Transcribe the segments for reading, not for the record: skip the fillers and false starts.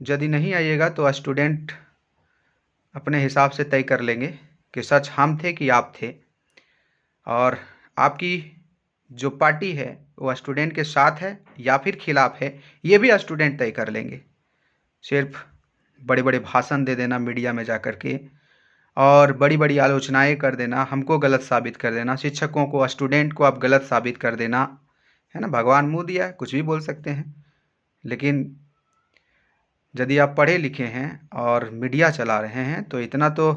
यदि नहीं आइएगा तो स्टूडेंट अपने हिसाब से तय कर लेंगे कि सच हम थे कि आप थे, और आपकी जो पार्टी है वो स्टूडेंट के साथ है या फिर खिलाफ है, ये भी स्टूडेंट तय कर लेंगे। सिर्फ बड़े बड़े भाषण दे देना मीडिया में जा कर के और बड़ी बड़ी आलोचनाएं कर देना, हमको गलत साबित कर देना, शिक्षकों को, स्टूडेंट को आप गलत साबित कर देना, है ना। भगवान मुँह दिया है, कुछ भी बोल सकते हैं। लेकिन यदि आप पढ़े लिखे हैं और मीडिया चला रहे हैं तो इतना तो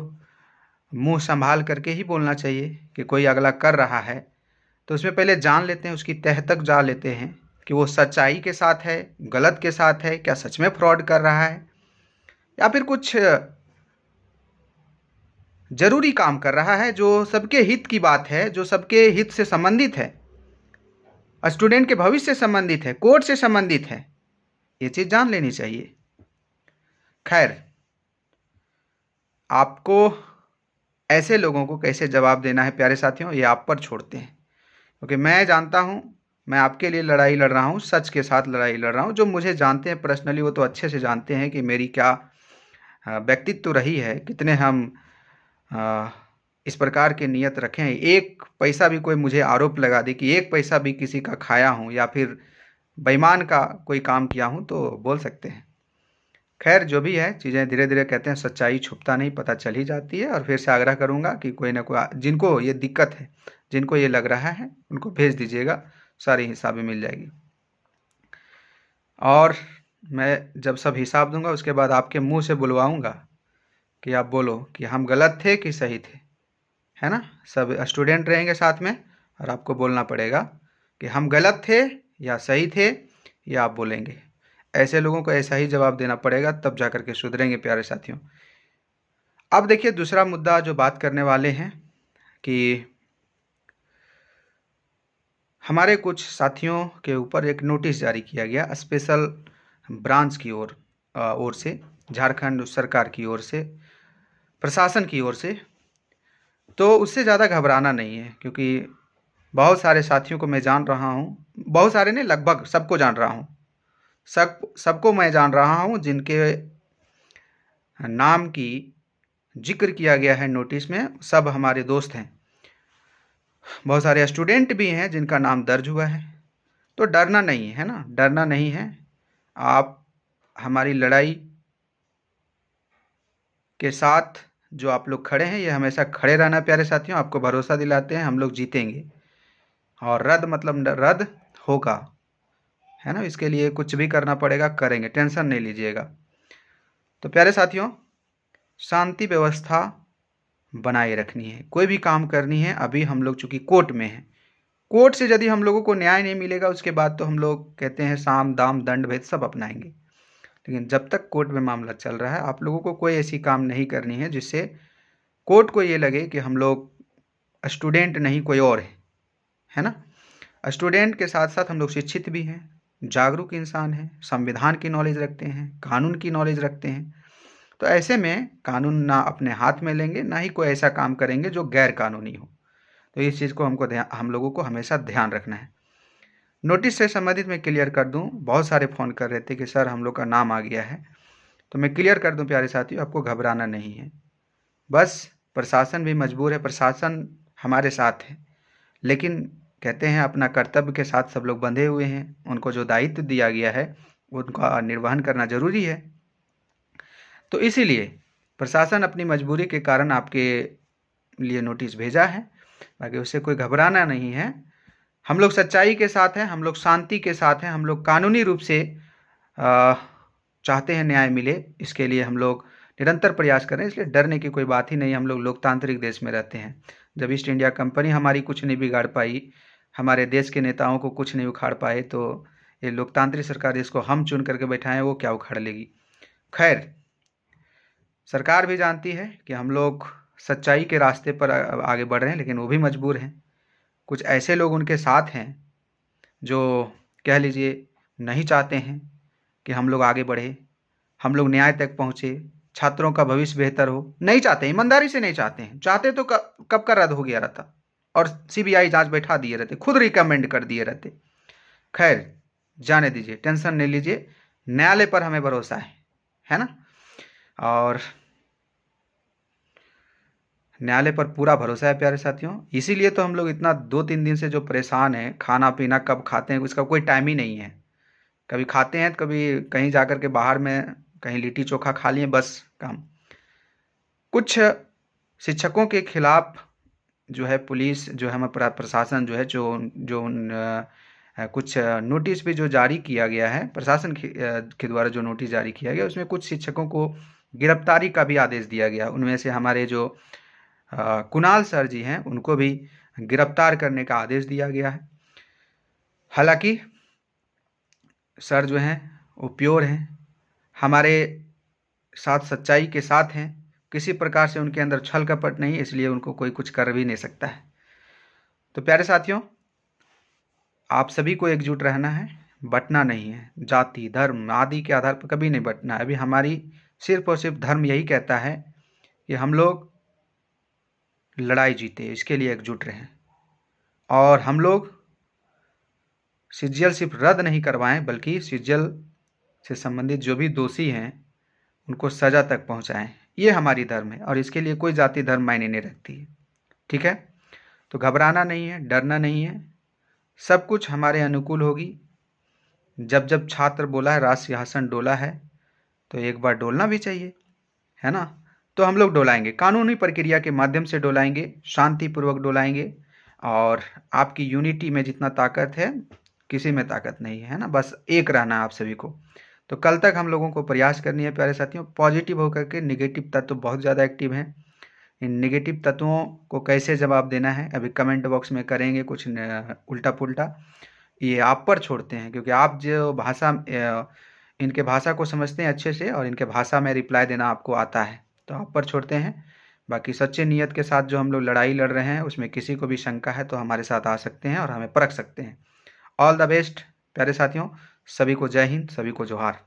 मुंह संभाल करके ही बोलना चाहिए कि कोई अगला कर रहा है तो उसमें पहले जान लेते हैं, उसकी तह तक जा लेते हैं कि वो सच्चाई के साथ है, गलत के साथ है, क्या सच में फ्रॉड कर रहा है या फिर कुछ जरूरी काम कर रहा है जो सबके हित की बात है, जो सबके हित से संबंधित है, स्टूडेंट के भविष्य से संबंधित है, कोर्ट से संबंधित है। ये चीज़ जान लेनी चाहिए। खैर, आपको ऐसे लोगों को कैसे जवाब देना है प्यारे साथियों, ये आप पर छोड़ते हैं, क्योंकि मैं जानता हूँ, मैं आपके लिए लड़ाई लड़ रहा हूँ, सच के साथ लड़ाई लड़ रहा हूँ। जो मुझे जानते हैं पर्सनली वो तो अच्छे से जानते हैं कि मेरी क्या व्यक्तित्व रही है, कितने हम इस प्रकार की नीयत रखें। एक पैसा भी कोई मुझे आरोप लगा दे कि एक पैसा भी किसी का खाया हूँ या फिर बेईमान का कोई काम किया हूँ तो बोल सकते हैं। खैर, जो भी है, चीज़ें धीरे धीरे कहते हैं सच्चाई छुपता नहीं, पता चल ही जाती है। और फिर से आग्रह करूँगा कि कोई ना कोई जिनको ये दिक्कत है, जिनको ये लग रहा है, उनको भेज दीजिएगा, सारी हिसाबें मिल जाएगी। और मैं जब सब हिसाब दूंगा उसके बाद आपके मुंह से बुलवाऊंगा कि आप बोलो कि हम गलत थे कि सही थे, है ना। सब स्टूडेंट रहेंगे साथ में और आपको बोलना पड़ेगा कि हम गलत थे या सही थे, या आप बोलेंगे। ऐसे लोगों को ऐसा ही जवाब देना पड़ेगा, तब जा करके सुधरेंगे प्यारे साथियों। अब देखिए दूसरा मुद्दा जो बात करने वाले हैं कि हमारे कुछ साथियों के ऊपर एक नोटिस जारी किया गया स्पेशल ब्रांच की ओर से, झारखंड सरकार की ओर से, प्रशासन की ओर से। तो उससे ज़्यादा घबराना नहीं है, क्योंकि बहुत सारे साथियों को मैं जान रहा हूँ, बहुत सारे नहीं, लगभग सबको जान रहा हूँ, सबको मैं जान रहा हूँ जिनके नाम की जिक्र किया गया है नोटिस में, सब हमारे दोस्त हैं। बहुत सारे स्टूडेंट भी हैं जिनका नाम दर्ज हुआ है। तो डरना नहीं है ना, डरना नहीं है। आप हमारी लड़ाई के साथ जो आप लोग खड़े हैं, ये हमेशा खड़े रहना प्यारे साथियों। आपको भरोसा दिलाते हैं हम लोग जीतेंगे, और रद्द मतलब रद्द होगा, है ना। इसके लिए कुछ भी करना पड़ेगा, करेंगे, टेंशन नहीं लीजिएगा। तो प्यारे साथियों, शांति व्यवस्था बनाए रखनी है, कोई भी काम करनी है। अभी हम लोग चूँकि कोर्ट में हैं, कोर्ट से यदि हम लोगों को न्याय नहीं मिलेगा उसके बाद तो हम लोग कहते हैं साम दाम दंड भेद सब अपनाएंगे। लेकिन जब तक कोर्ट में मामला चल रहा है, आप लोगों को कोई ऐसी काम नहीं करनी है जिससे कोर्ट को ये लगे कि हम लोग स्टूडेंट नहीं कोई और है ना। स्टूडेंट के साथ साथ हम लोग शिक्षित भी हैं, जागरूक इंसान हैं, संविधान की नॉलेज रखते हैं, कानून की नॉलेज रखते हैं। तो ऐसे में कानून ना अपने हाथ में लेंगे, ना ही कोई ऐसा काम करेंगे जो गैर कानूनी हो। तो इस चीज़ को हम लोगों को हमेशा ध्यान रखना है। नोटिस से संबंधित मैं क्लियर कर दूं, बहुत सारे फ़ोन कर रहे थे कि सर हम लोग का नाम आ गया है, तो मैं क्लियर कर दूं प्यारे साथियों, आपको घबराना नहीं है। बस प्रशासन भी मजबूर है, प्रशासन हमारे साथ है, लेकिन कहते हैं अपना कर्तव्य के साथ सब लोग बंधे हुए हैं। उनको जो दायित्व दिया गया है उनका निर्वहन करना जरूरी है। तो इसीलिए प्रशासन अपनी मजबूरी के कारण आपके लिए नोटिस भेजा है, बाकी उससे कोई घबराना नहीं है। हम लोग सच्चाई के साथ हैं, हम लोग शांति के साथ हैं, हम लोग कानूनी रूप से चाहते हैं न्याय मिले, इसके लिए हम लोग निरंतर प्रयास करें। इसलिए डरने की कोई बात ही नहीं। हम लोग लोकतांत्रिक देश में रहते हैं। जब ईस्ट इंडिया कंपनी हमारी कुछ नहीं बिगाड़ पाई, हमारे देश के नेताओं को कुछ नहीं उखाड़ पाए, तो ये लोकतांत्रिक सरकार जिसको हम चुन करके बैठाएं वो क्या उखाड़ लेगी। खैर, सरकार भी जानती है कि हम लोग सच्चाई के रास्ते पर आगे बढ़ रहे हैं, लेकिन वो भी मजबूर हैं। कुछ ऐसे लोग उनके साथ हैं जो कह लीजिए नहीं चाहते हैं कि हम लोग आगे बढ़े, हम लोग न्याय तक पहुँचे, छात्रों का भविष्य बेहतर हो। नहीं चाहते, ईमानदारी से नहीं चाहते हैं। चाहते तो कब का रद्द हो गया रहता और सीबीआई जांच बैठा दिए रहते, खुद रिकमेंड कर दिए रहते। खैर, जाने दीजिए, टेंशन नहीं लीजिए, न्यायालय पर हमें भरोसा है। है ना। और न्यायालय पर पूरा भरोसा है प्यारे साथियों, इसीलिए तो हम लोग इतना 2-3 दिन से जो परेशान हैं, खाना पीना कब खाते हैं उसका कोई टाइम ही नहीं है। कभी खाते हैं, कभी कहीं जाकर के बाहर में कहीं लिट्टी चोखा खा लिए, बस काम। कुछ शिक्षकों के खिलाफ जो है पुलिस जो है, हमारा प्रशासन जो है, जो जो कुछ नोटिस भी जो जारी किया गया है प्रशासन के द्वारा, जो नोटिस जारी किया गया उसमें कुछ शिक्षकों को गिरफ्तारी का भी आदेश दिया गया। उनमें से हमारे जो कुणाल सर जी हैं उनको भी गिरफ्तार करने का आदेश दिया गया है। हालांकि सर जो हैं वो प्योर हैं, हमारे साथ सच्चाई के साथ हैं, किसी प्रकार से उनके अंदर छल कपट नहीं, इसलिए उनको कोई कुछ कर भी नहीं सकता है। तो प्यारे साथियों, आप सभी को एकजुट रहना है, बंटना नहीं है। जाति धर्म आदि के आधार पर कभी नहीं बंटना है। अभी हमारी सिर्फ और सिर्फ धर्म यही कहता है कि हम लोग लड़ाई जीते, इसके लिए एकजुट रहें। और हम लोग सीजीएल सिर्फ रद्द नहीं करवाएं, बल्कि सीजीएल से संबंधित जो भी दोषी हैं उनको सज़ा तक पहुंचाएं। ये हमारी धर्म है और इसके लिए कोई जाति धर्म मायने नहीं रखती है। ठीक है, तो घबराना नहीं है, डरना नहीं है, सब कुछ हमारे अनुकूल होगी। जब जब छात्र बोला है राज सिंहासन डोला है, तो एक बार डोलना भी चाहिए, है ना। तो हम लोग डोलाएंगे, कानूनी प्रक्रिया के माध्यम से डोलाएंगे, शांतिपूर्वक डोलाएंगे। और आपकी यूनिटी में जितना ताकत है किसी में ताकत नहीं है ना, बस एक रहना है आप सभी को। तो कल तक हम लोगों को प्रयास करनी है प्यारे साथियों, पॉजिटिव होकर के। निगेटिव तत्व बहुत ज़्यादा एक्टिव हैं, इन निगेटिव तत्वों को कैसे जवाब देना है अभी कमेंट बॉक्स में करेंगे कुछ उल्टा पुल्टा, ये आप पर छोड़ते हैं, क्योंकि आप जो भाषा इनके भाषा को समझते हैं अच्छे से और इनके भाषा में रिप्लाई देना आपको आता है, तो आप पर छोड़ते हैं। बाकी सच्चे नियत के साथ जो हम लोग लड़ाई लड़ रहे हैं उसमें किसी को भी शंका है तो हमारे साथ आ सकते हैं और हमें परख सकते हैं। ऑल द बेस्ट प्यारे साथियों, सभी को जय हिंद, सभी को जोहार।